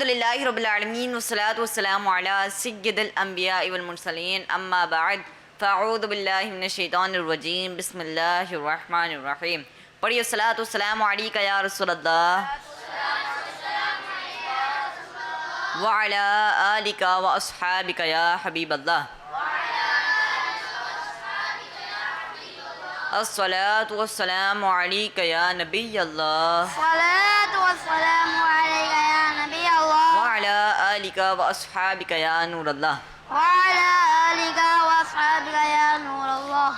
अल्हम्दुलिल्लाहि रब्बिल आलमीन वस्सलातु वस्सलामु अला सय्यिदिल अंबिया वल मुरसलीन अम्मा बाद फ़अऊज़ु बिल्लाहि मिनश शैतानिर रजीम बिस्मिल्लाहिर रहमानिर रहीम। पढ़िए सलातु वस्सलामु अलैका या रसूलल्लाह व अला आलिका व अस्हाबिका या हबीबल्लाह। अस्सलातु वस्सलामु अलैका या नबियल्लाह व अला आलिका व अस्हाबिका या नूरल्लाह।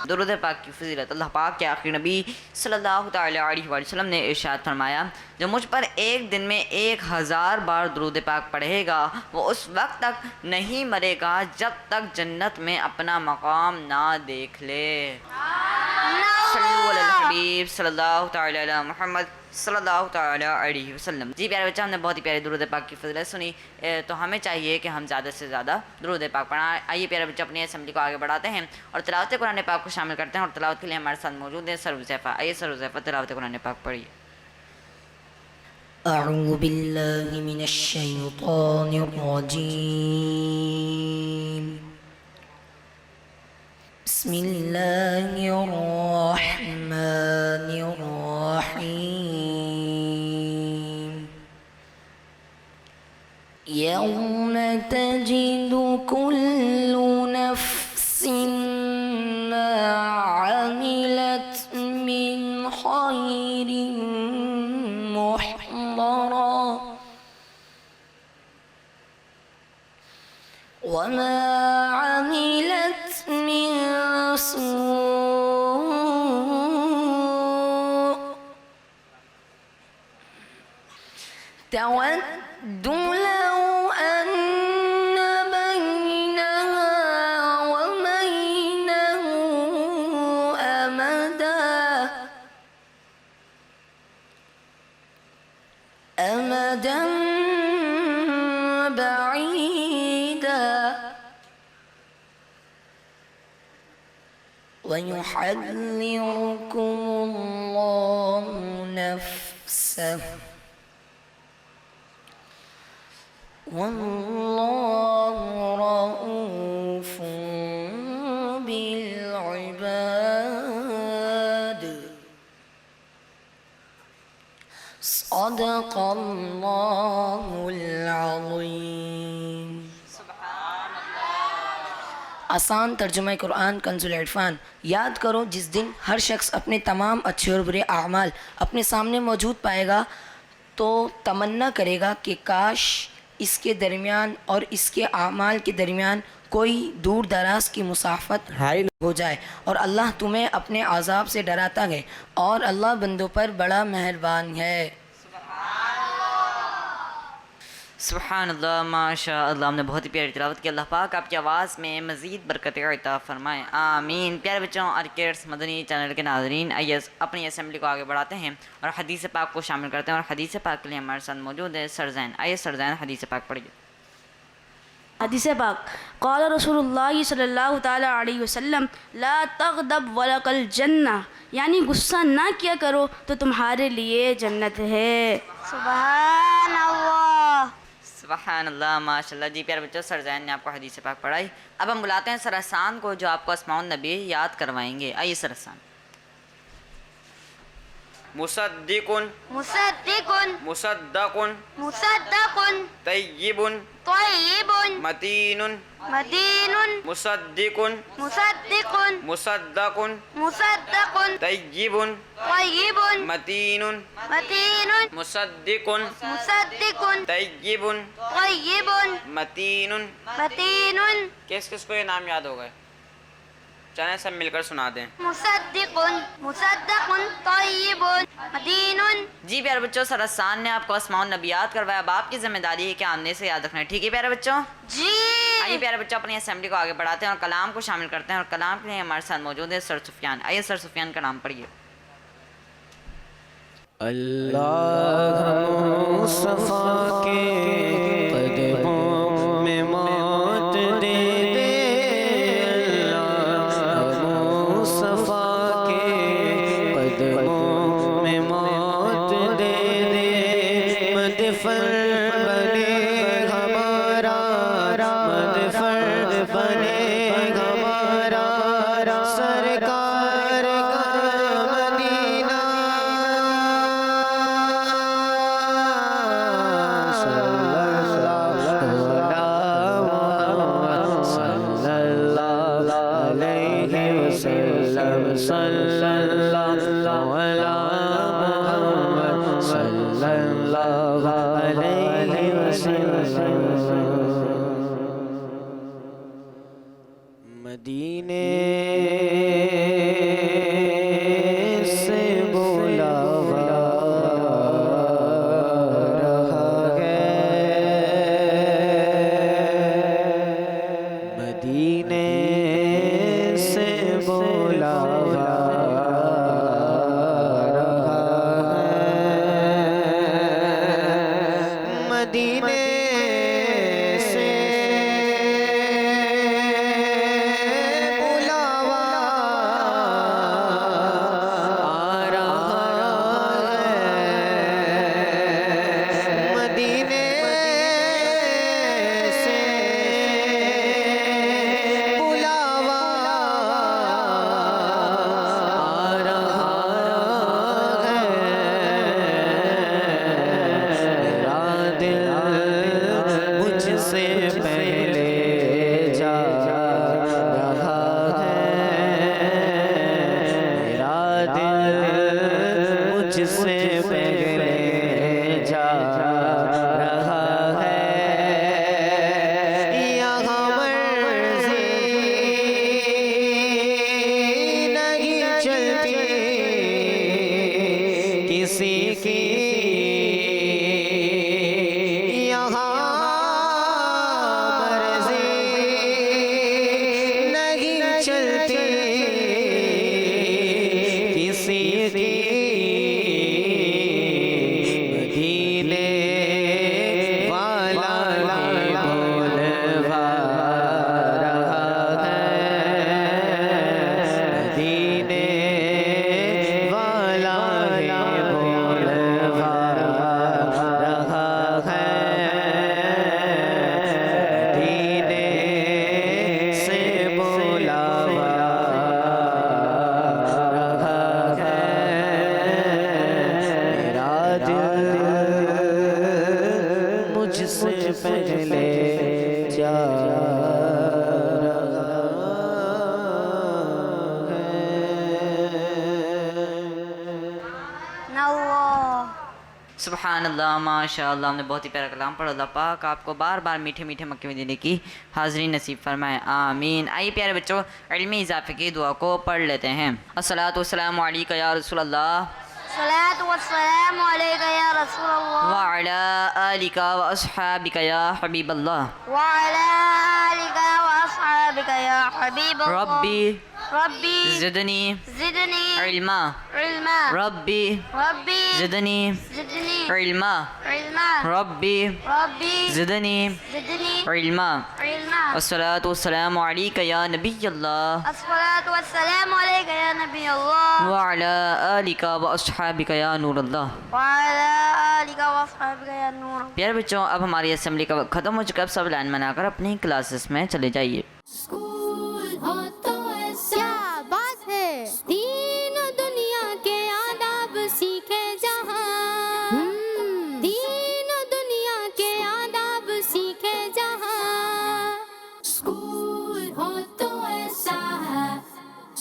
दुरूद पाक की फजीलत। अल्लाह पाक के आखिरी नबी सल्लल्लाहु तआला अलैहि वसल्लम ने इरशाद फरमाया, जो मुझ पर एक दिन में 1000 बार दुरूद पाक पढ़ेगा वो उस वक्त तक नहीं मरेगा जब तक जन्नत में अपना मकाम ना देख ले। सल्लल्लाहु अलैहि सल्लल्लाहु तआला अला मुहम्मद सल्लल्लाहु तआला अलैहि वसल्लम। जी प्यारे बच्चा, हमने बहुत ही प्यारे दुरूद पाक की फजीलत सुनी, तो हमें चाहिए कि हम ज़्यादा से ज़्यादा दुरूद पाक पढ़ाएं। आइए प्यारे बच्चे अपनी असेंबली को आगे बढ़ाते हैं और तिलावत कुरान पाक को शामिल करते हैं। और तिलावत के लिए हमारे साथ मौजूद है सर हुज़ैफ़ा। आइए सर हुज़ैफ़ा तिलावत कुरान पाक पढ़िए। अऊज़ु बिल्लाहि मिनश शैतानिर रजीम। बिस्मिल्लाहिर रहमानिर रहीम। यौम तजिदु कुल्लु नफ्सिन मा अमिलत मिन खैरिन मुहदरा वमा अमिलत मिन सूअ तवद्दु लौ अन्न बैनहा व बैनहु अमदन बईदा वयुहज़्ज़िरुकुमुल्लाहु नफ्सहु वल्लाहु रऊफ़ुन बिल इबाद। सदक़ल्लाहुल अज़ीम। आसान तर्जुमा कुरान कंजुल इरफान। याद करो जिस दिन हर शख्स अपने तमाम अच्छे और बुरे आमाल अपने सामने मौजूद पाएगा तो तमन्ना करेगा कि काश इसके दरमियान और इसके आमाल के दरमियान कोई दूर दराज की मुसाफत हो जाए और अल्लाह तुम्हें अपने अज़ाब से डराता है और अल्लाह बंदों पर बड़ा मेहरबान है। सुब्हानअल्लाह माशाअल्लाह। हमने बहुत ही प्यारी तिलावत की। अल्लाह पाक आपकी आवाज़ में मज़ीद बरकत अता फ़रमाएँ, आमीन। प्यारे बच्चों और किड्स मदनी चैनल के नाज़रीन, आइए अपनी असेंबली को आगे बढ़ाते हैं और हदीस पाक को शामिल करते हैं। और हदीस पाक के लिए हमारे साथ मौजूद है सर ज़ैन। आइए सर ज़ैन हदीस पाक पढ़िए। हदीस पाक। क़ाल रसूलुल्लाह सल्लल्लाहु तआला अलैहि वसल्लम ला तग़दब वलकल जन्नह, यानी गुस्सा ना किया करो तो तुम्हारे लिए जन्नत है। सुभान अल्लाह। सुभान अल्लाह माशाल्लाह। जी प्यारे बच्चों, सर ज़ैन ने आपको हदीस पाक पढ़ाई। अब हम बुलाते हैं सर हसान को जो आपको अस्माउन नबी याद करवाएंगे। आइए सर हसान। मुसद्दिकुन मुसद्दिकुन मुसद्दकुन मुसद्दकुन तय्यिबुन तय्यिबुन मतीनुन मदीनुन मुसद्दिकुन मुसद्दिकुन मुसद्दकुन मुसद्दकुन तय्यिबुन तय्यिबुन मतीनुन मतीनुन मुसद्दिकुन मुसद्दिकुन तय्यिबुन तय्यिबुन मतीनुन। मतीनुन। किस किस को ये नाम याद हो गए? चलें सब मिलकर सुना दें। मुसद्दिकुन मुसद्दकुन तय्यिबुन मदीनुन। जी प्यारे बच्चों, सर हसान ने आपको अस्माउन नबी याद करवाया। अब आपकी जिम्मेदारी है कि आमने से याद रखना है। ठीक है प्यारे बच्चों? जी। आइए प्यारे बच्चों अपनी असेंबली को आगे बढ़ाते हैं और कलाम को शामिल करते हैं। और कलाम के लिए हमारे साथ मौजूद है सर सुफियान। आइए सर सुफियान का नाम पढ़िए। अल्लाह मुस्तफा के कदमों में मौत दे दे, अल्लाह मुस्तफा के कदमों में मौत दे दे, मदफन बने फर्द बनेगा हमारा सरकार का मदीना। मदीने से बुलावा रहा है, मदीने से बुलावा रहा है, मदीने से मुझसे पहले जा रहा है, यहाँ मर्ज़ी नहीं चलती किसी की, यहाँ मर्ज़ी नहीं चलती किसी की। मुझसे पहले जा रहा सुभान अल्लाह, माशाअल्लाह। हमने बहुत ही प्यारा कलाम पढ़ा। अल्लाह पाक आपको बार बार मीठे मीठे मक्के में देने की हाज़िरी नसीब फरमाए, आमीन। आइए प्यारे बच्चों, इल्मी इजाफ़े की दुआ को पढ़ लेते हैं। अस्सलातु वस्सलामु अलैका या रसूल अल्लाह सलातु वस्सलामु अलैका या रसूल अल्लाह व अला आलिका व अस्हाबिका या हबीब अल्लाह व अला आलिका व अस्हाबिका या हबीब अल्लाह। रब्बी रब्बी ज़िदनी ज़िदनी इल्मा, इल्मा रब्बी रब्बी ज़िदनी ज़िदनी इल्मा, इल्मा रब्बी रब्बी ज़िदनी ज़िदनी इल्मा। इल्मा। अस्सलातु वस्सलामु अलैका या नबी अल्लाह अस्सलातु वस्सलामु अलैका या नबी अल्लाह व अला आलिका व अस्हाबिका या नूर अल्लाह। व अला आलिका व अस्हाबिका या नूर। प्यारे बच्चों, अब हमारी असेंबली का वक्त ख़त्म हो चुका है। अब सब लाइन बनाकर अपनी क्लासेस में चले जाइए। स्कूल हो तो ऐसा बात है, दीन और दुनिया के आदाब सीखे जहाँ, दीन और दुनिया के आदाब सीखे जहाँ। स्कूल हो तो ऐसा है,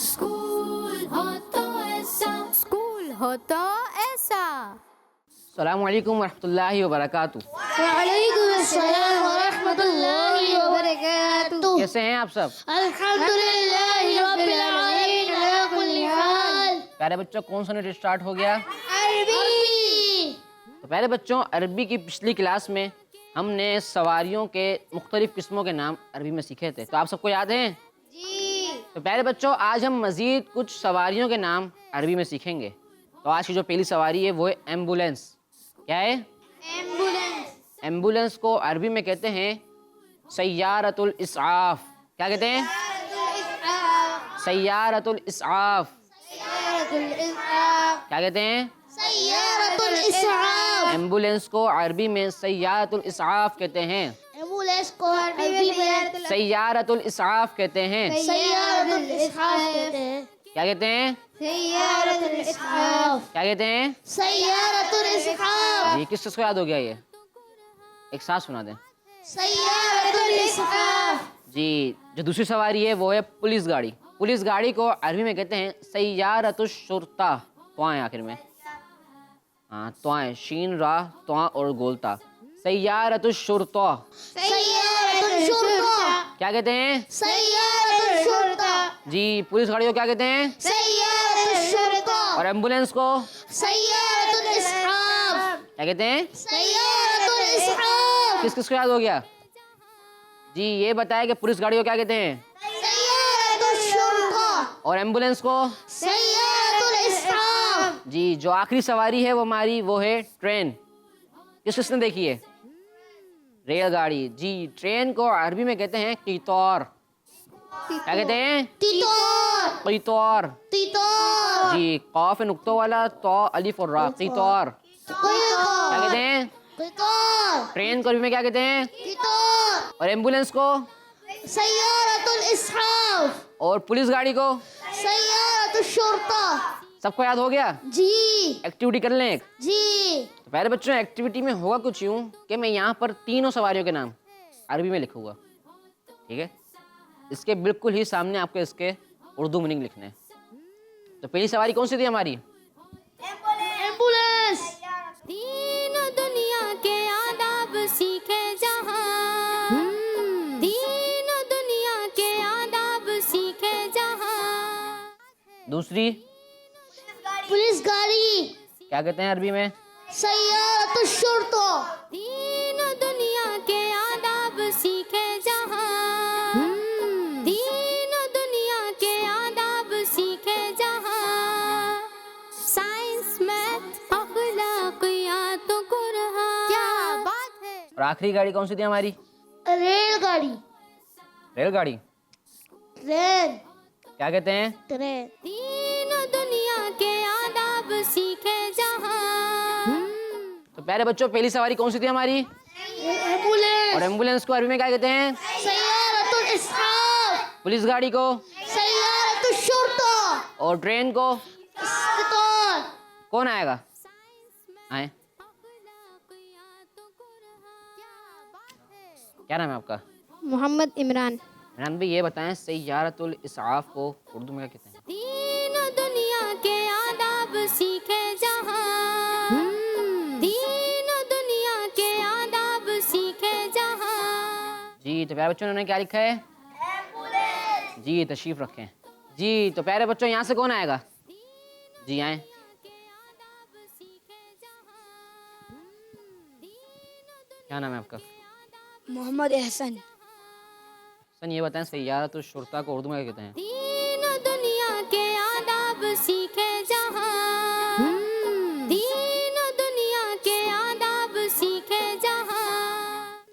स्कूल हो तो ऐसा, स्कूल हो तो ऐसा। अस्सलामु अलैकुम वरहमतुल्लाहि वबरकातुहू। वालेकुम अस्सलाम वरहमतुल्लाहि वबरकातुहू। कैसे हैं आप सब? अल्हम्दुलिल्लाहि रब्बिल आलमीन अला कुल्ली हाल। प्यारे बच्चों, कौन सा यूनिट स्टार्ट हो गया? अरबी। तो प्यारे बच्चों, अरबी की पिछली क्लास में हमने सवारियों के मुख्तलिफ किस्मों के नाम अरबी में सीखे थे, तो आप सबको याद हैं? जी। तो प्यारे बच्चों, आज हम मज़ीद कुछ सवारियों के नाम अरबी में सीखेंगे। तो आज की जो पहली सवारी है वो है एम्बुलेंस। क्या है? एम्बुलेंस। एम्बुलेंस को अरबी में कहते हैं सय्यारतुल इसआफ। क्या कहते हैं? सय्यारतुल इसआफ। क्या कहते हैं? सय्यारतुल इसआफ। एम्बुलेंस को अरबी में सय्यारतुल इसआफ कहते हैं। एम्बुलेंस को अरबी में सैयारतुल इसआफ कहते हैं। सैयारतुल इसआफ कहते हैं। क्या कहते हैं? सैयारतुल इसआफ। क्या कहते हैं? सैयारतुल इसआफ। ये किस किसको याद हो गया? ये एक साथ सुना दें। सैयारतुल इसआफ। जी, जो दूसरी सवारी है वो है पुलिस गाड़ी। पुलिस गाड़ी को अरबी में कहते हैं सैयारतुश शुरता। तो आखिर में हाँ, तो शीन रा तो और गोलता। सैयारतुश शुरता। सैयारतुल शुरता। क्या कहते हैं? सैयारतुल शुरता। जी, पुलिस गाड़ी को क्या कहते हैं? सैयारतुल शुरता। और एम्बुलेंस को सैयारतुल इसआफ। क्या कहते हैं? सैयारतुल इसआफ। किस किसको याद हो गया? जी, ये बताया कि पुलिस गाड़ी को क्या कहते हैं? सैयारतुल शुरता। और एम्बुलेंस को? सैयारतुल इसआफ। जी, जो आखिरी सवारी है वो हमारी वो है ट्रेन। किस किसने देखी है? रेलगाड़ी। जी, ट्रेन को अरबी में कहते हैं कीतौर। क्या कहते हैं? तीतौर। कीतौर। तीतौर। जी, कॉफ नुक्तों वाला तो अलिफ और रा। कीतौर। क्या कहते हैं? तीतौर। ट्रेन को अरबी में क्या कहते हैं? तीतौर। और एम्बुलेंस को? सैयारतुल इसआफ। और पुलिस गाड़ी को? सैयारतुल शुरता। सबको याद हो गया? जी एक्टिविटी कर लें एक। जी। तो पहले बच्चों, एक्टिविटी में होगा कुछ यूं कि मैं यहाँ पर तीनों सवारियों के नाम अरबी में लिखूंगा, ठीक है? इसके बिल्कुल ही सामने आपको इसके उर्दू मीनिंग लिखने हैं। तो पहली सवारी कौन सी थी हमारी? एम्बुलेंस। दीन दुनिया के आदाब सीखे जहां, दीन दुनिया के आदाब सीखे जहां। दूसरी पुलिस गाड़ी। क्या कहते हैं अरबी में? सैयारतुल शुरता। दीन दुनिया के आदाब सीखे जहां, दीन दुनिया के आदाब सीखे जहां। साइंस मैथ अखलाकियात कुरान। क्या बात है। और आखिरी गाड़ी कौन सी थी हमारी? रेलगाड़ी। रेलगाड़ी। ट्रेन। क्या कहते हैं? ट्रेन। दीन दुनिया के आदाब सीखे जहां। तो प्यारे बच्चों, पहली सवारी कौन सी थी हमारी? एम्बुलेंस। और एम्बुलेंस को अरबी में क्या कहते हैं? सैयारतुल इसआफ। पुलिस गाड़ी को? सैयारतुल शुरता। और ट्रेन को? तीतौर। कौन आएगा? आए। क्या नाम है आपका? मोहम्मद इमरान। इमरान भाई, ये बताएं सैयारतुल इसआफ को उर्दू में क्या कहते हैं? दीन दुनिया के आदाब सीखे जहां, दीन दुनिया के आदाब सीखे जहां। जी, तो प्यारे बच्चों, उन्होंने क्या लिखा है? जी, तशरीफ रखें। जी, तो प्यारे बच्चों, यहाँ से कौन आएगा? जी आए। क्या नाम है आपका? मोहम्मद एहसन। सन, ये बताएं सैयारतुल शुरता को उर्दू में क्या कहते हैं? दीन दुनिया के आदाब सीखे जहां, दीन दुनिया के आदाब सीखे जहां।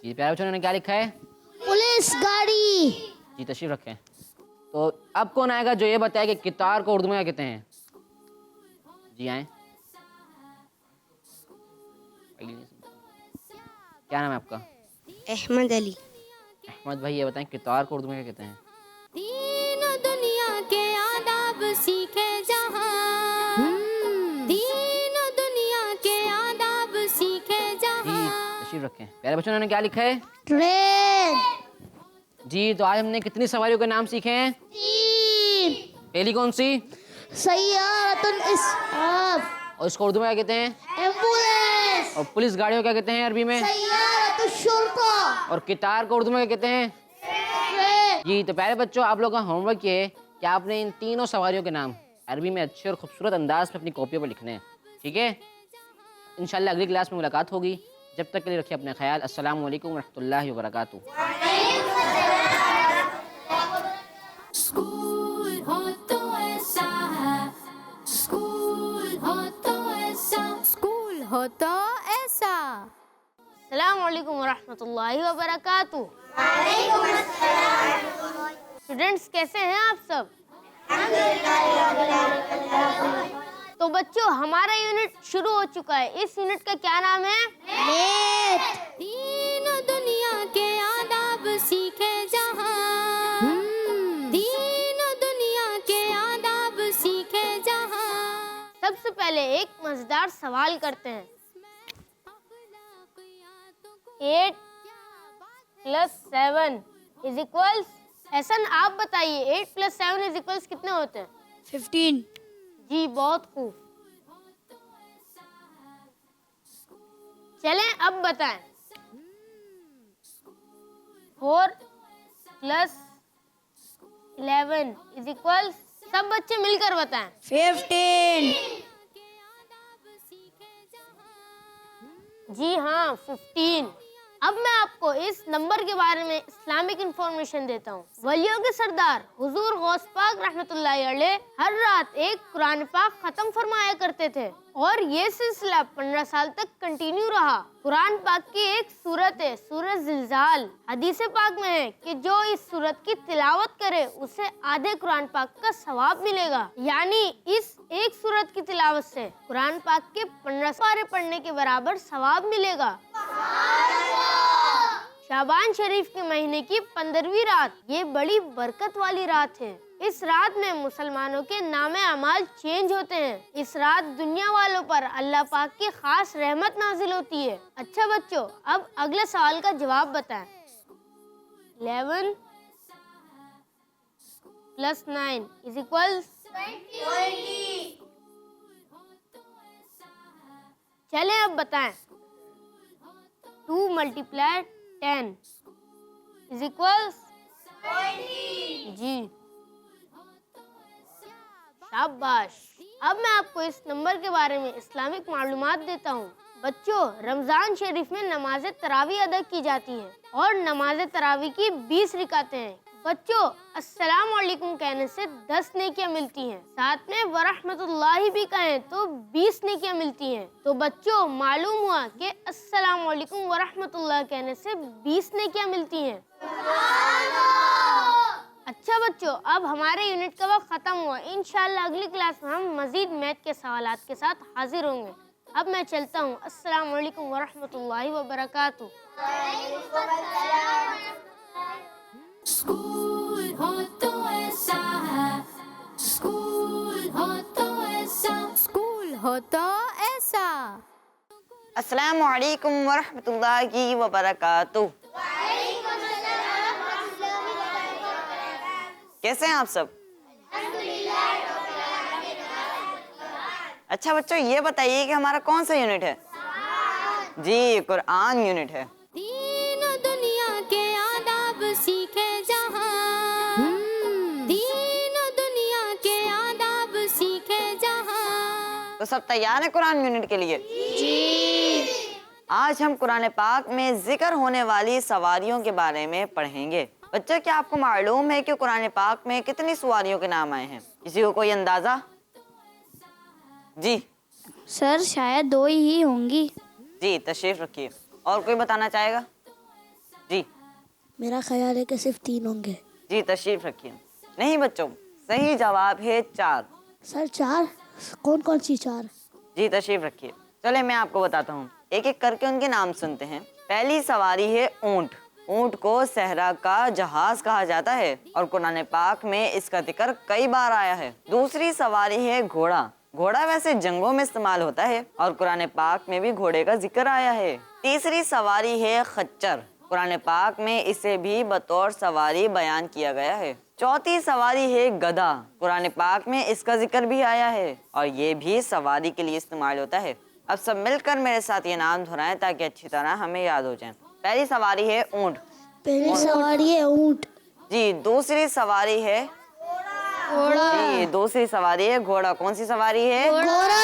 जी, प्यारे बच्चों, उन्होंने क्या लिखा है? पुलिस गाड़ी। जी, तशरीफ रखें। तो अब कौन आएगा जो ये बताए कि कितार को उर्दू में क्या कहते हैं? जी आए। क्या नाम है आपका? अहमद अली। अहमद भाई, ये बताएं कितार को उर्दू में क्या कहते हैं? दीन दुनिया के आदाब सीखे जहां, दीन दुनिया के आदाब सीखे जी, जहां। तशरीफ रखें। प्यारे बच्चों, उन्होंने क्या लिखा है? ट्रेन। जी, तो आज हमने कितनी सवारियों के नाम सीखे हैं? तीन। पहली कौन सी? सैयारतुल इसआफ। और इसको उर्दू में क्या कहते हैं? एम्बुलेंस। और पुलिस गाड़ियों क्या कहते हैं अरबी में? सैयारतुल शुरता। और कितार को उर्दू में क्या कहते हैं? ट्रेन। जी, तो प्यारे बच्चों, आप लोगों का होमवर्क ये है कि आपने इन तीनों सवारियों के नाम अरबी में अच्छे और खूबसूरत अंदाज में अपनी कॉपियों पर लिखने हैं, ठीक है? इंशाल्लाह अगली क्लास में मुलाकात होगी। जब तक के लिए रखिए अपना ख्याल। अस्सलामु अलैकुम रहमतुल्लाहि व बरकातुहू। स्कूल हो तो ऐसा है, स्कूल हो तो ऐसा, स्कूल हो तो ऐसा। अस्सलाम वालेकुम रहमतुल्लाहि व बरकातुहू। स्टूडेंट्स, कैसे हैं आप सब? तो बच्चों, हमारा यूनिट शुरू हो चुका है। इस यूनिट का क्या नाम है? मैथ। दीन दुनिया के आदाब सीखे जहां, पहले एक मजेदार सवाल करते हैं। 8 + 7 = एहसन, आप बताइए 8 + 7 = कितने होते हैं? 15। जी बहुत खूब। चलें अब बताएं। 4 + 11 = सब बच्चे मिलकर बताएं। 15। जी हाँ 15। अब मैं आपको इस नंबर के बारे में इस्लामिक इंफॉर्मेशन देता हूँ। वलियों के सरदार हुजूर गौस पाक रहमतुल्लाहि अलैह हर रात एक कुरान पाक खत्म फरमाया करते थे और ये सिलसिला 15 साल तक कंटिन्यू रहा। कुरान पाक की एक सूरत है, सूरत जिलजाल। हदीस पाक में है कि जो इस सूरत की तिलावत करे उसे आधे कुरान पाक का सवाब मिलेगा, यानी इस एक सूरत की तिलावत से कुरान पाक के 15 पारे पढ़ने के बराबर सवाब मिलेगा। शाबान शरीफ के महीने की 15वीं रात ये बड़ी बरकत वाली रात है। इस रात में मुसलमानों के नामे अमाल चेंज होते हैं। इस रात दुनिया वालों पर अल्लाह पाक की खास रहमत नाजिल होती है। अच्छा बच्चों, अब अगले सवाल का जवाब बताएं। 11 + 9 = 20। चलें अब बताएं। 2 × 10 = 20। जी शाबाश। अब मैं आपको इस नंबर के बारे में इस्लामिक मालूमात देता हूँ। बच्चों, रमज़ान शरीफ में नमाज तरावी अदा की जाती है और नमाज तरावी की 20 रिकातें हैं। बच्चों, अस्सलाम वालेकुम कहने से 10 नेकियां मिलती हैं। साथ में वरहमतुल्लाहि भी कहें तो 20 नेकियां मिलती हैं। तो बच्चों, मालूम हुआ कि अस्सलाम वालेकुम वरहमतुल्लाह कहने से 20 नेकियां मिलती हैं। अच्छा बच्चों, अब हमारे यूनिट का वक्त ख़त्म हुआ। इंशाअल्लाह अगली क्लास में हम मज़ीद मैथ के सवालात के साथ हाजिर होंगे। अब मैं चलता हूँ। अस्सलाम वालेकुम वरहमतुल्लाहि वबरकातुहू। स्कूल हो तो ऐसा है, स्कूल हो तो ऐसा, स्कूल हो तो ऐसा। अस्सलामु अलैकुम वरहमतुल्लाहि वबरकातुहू। कैसे हैं आप सब? अच्छा बच्चों, ये बताइए कि हमारा कौन सा यूनिट है? जी, कुरान यूनिट है। तीनों दुनिया के आदाब सीखे जहां, तीनों दुनिया के आदाब सीखे जहां। तो सब तैयार हैं कुरान यूनिट के लिए? जी। आज हम कुरान पाक में जिक्र होने वाली सवारियों के बारे में पढ़ेंगे। बच्चों, क्या आपको मालूम है कि कुरान पाक में कितनी सवारियों के नाम आए हैं? किसी को कोई अंदाजा? जी सर शायद 2 ही होंगी। जी, तशरीफ रखिए। और कोई बताना चाहेगा? जी मेरा ख्याल है कि सिर्फ 3 होंगे। जी, तशरीफ रखिए। नहीं बच्चों, सही जवाब है 4। सर 4? कौन कौन सी 4? जी, तशरीफ रखिए। चले मैं आपको बताता हूँ, एक एक करके उनके नाम सुनते हैं। पहली सवारी है ऊंट। ऊंट को सहरा का जहाज कहा जाता है और कुरान पाक में इसका जिक्र कई बार आया है। दूसरी सवारी है घोड़ा। घोड़ा वैसे जंगों में इस्तेमाल होता है और कुरान पाक में भी घोड़े का जिक्र आया है। तीसरी सवारी है खच्चर। कुरान पाक में इसे भी बतौर सवारी बयान किया गया है। चौथी सवारी है गधा। कुरान पाक में इसका जिक्र भी आया है और ये भी सवारी के लिए इस्तेमाल होता है। अब सब मिलकर मेरे साथ ये नाम दोहराएं ताकि अच्छी तरह हमें याद हो जाए। पहली सवारी है ऊंट। पहली सवारी है ऊंट। जी। दूसरी सवारी है घोड़ा। जी, दूसरी सवारी है घोड़ा। कौन सी सवारी है? घोड़ा।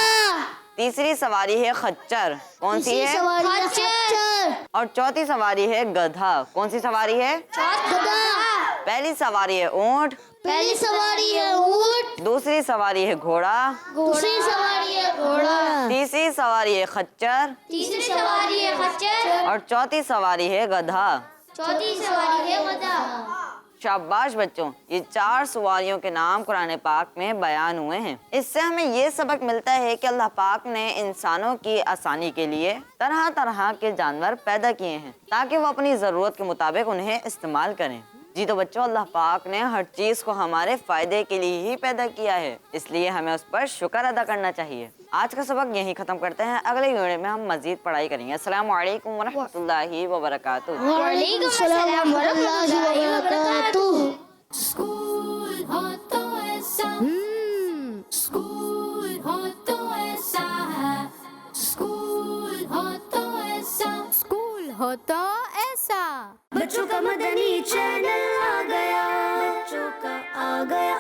तीसरी सवारी है खच्चर। कौन सी है? सवारी है खच्चर। और चौथी सवारी है गधा। कौन सी सवारी है? गधा। पहली सवारी है ऊंट। पहली सवारी है ऊंट। दूसरी सवारी है घोड़ा। दूसरी सवारी है घोड़ा। तीसरी सवारी है खच्चर। तीसरी सवारी है खच्चर। और चौथी सवारी है गधा। चौथी सवारी है गधा। शाबाश बच्चों, ये 4 सवारियों के नाम कुरान पाक में बयान हुए हैं। इससे हमें ये सबक मिलता है कि अल्लाह पाक ने इंसानों की आसानी के लिए तरह तरह के जानवर पैदा किए हैं ताकि वो अपनी ज़रूरत के मुताबिक उन्हें इस्तेमाल करें। जी तो बच्चों, अल्लाह पाक ने हर चीज़ को हमारे फ़ायदे के लिए ही पैदा किया है, इसलिए हमें उस पर शुक्र अदा करना चाहिए। आज का सबक यहीं ख़त्म करते हैं। अगले वीडियो में हम मज़ीद पढ़ाई करेंगे। अस्सलामु अलैकुम वरहमतुल्लाहि वबरकातुहू। वालेकुम अस्सलाम वरहमतुल्लाहि वबरकातुहू। स्कूल हो तो ऐसा स्कूल हो तो ऐसा है स्कूल हो तो ऐसा स्कूल हो तो ऐसा। बच्चों का मदनी चैनल आ गया, बच्चों का आ गया